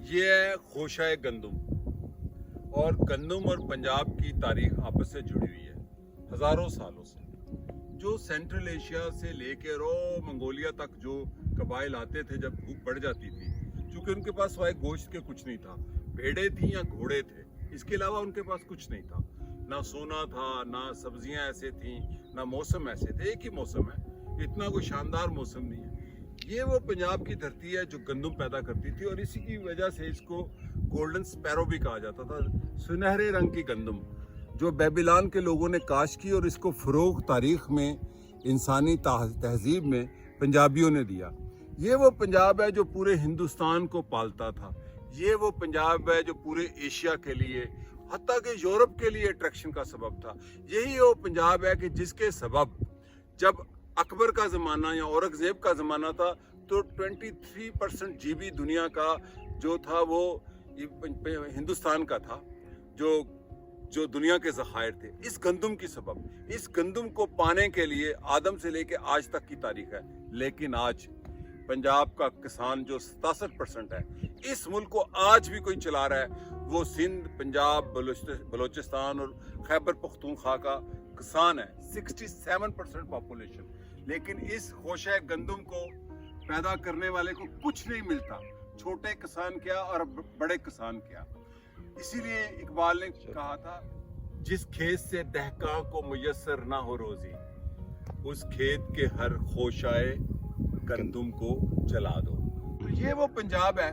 ये है खोशाए गंदुम। और गंदुम और पंजाब की तारीख आपस से जुड़ी हुई है हजारों सालों से। जो सेंट्रल एशिया से लेकर मंगोलिया तक जो कबाइल आते थे, जब भूख बढ़ जाती थी, क्योंकि उनके पास वाई गोश्त के कुछ नहीं था, भेड़े थी या घोड़े थे, इसके अलावा उनके पास कुछ नहीं था। ना सोना था, ना सब्जियां ऐसे थी, ना मौसम ऐसे थे। एक ही मौसम है, इतना कोई शानदार मौसम नहीं है। ये वो पंजाब की धरती है जो गंदुम पैदा करती थी, और इसी की वजह से इसको गोल्डन स्पैरो भी कहा जाता था, सुनहरे रंग की गंदुम, जो बेबीलोन के लोगों ने काश की, और इसको फरोग तारीख में, इंसानी तहजीब में पंजाबियों ने दिया। ये वो पंजाब है जो पूरे हिंदुस्तान को पालता था। ये वो पंजाब है जो पूरे एशिया के लिए, हत्ता कि यूरोप के लिए अट्रैक्शन का सबब था। यही वो पंजाब है कि जिसके सबब जब अकबर का ज़माना या औरंगज़ेब का ज़माना था, तो 23% जीबी दुनिया का जो था वो हिंदुस्तान का था, जो दुनिया के ज़खायर थे, इस गंदुम की सबब। इस गंदुम को पाने के लिए आदम से लेके आज तक की तारीख है। लेकिन आज पंजाब का किसान जो 67% है, इस मुल्क को आज भी कोई चला रहा है, वो सिंध, पंजाब, बलोचिस्तान और खैबर पख्तूनख्वा का किसान है। 67% पॉपुलेशन। लेकिन इस खोशा गंदुम को पैदा करने वाले को कुछ नहीं मिलता, छोटे किसान क्या और बड़े किसान क्या। इसीलिए इकबाल ने कहा था, जिस खेत से दहका को मुयस्सर ना हो रोजी, उस खेत के हर खोशाए गंदुम को जला दो। तो ये वो पंजाब है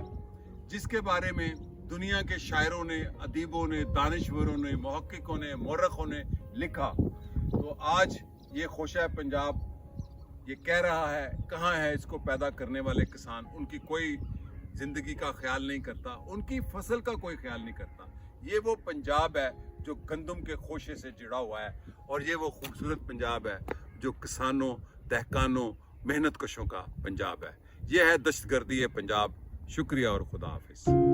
जिसके बारे में दुनिया के शायरों ने, अदीबों ने, दानिशवरों ने, मुहक्किकों ने, मौरखों ने लिखा। तो आज ये खोशा पंजाब ये कह रहा है, कहाँ है इसको पैदा करने वाले किसान? उनकी कोई जिंदगी का ख्याल नहीं करता, उनकी फसल का कोई ख्याल नहीं करता। ये वो पंजाब है जो गंदुम के खोशे से जुड़ा हुआ है, और ये वो खूबसूरत पंजाब है जो किसानों, दहकानों, मेहनत कशों का पंजाब है। यह है दहशतगर्दी पंजाब। शुक्रिया और खुदा हाफिज।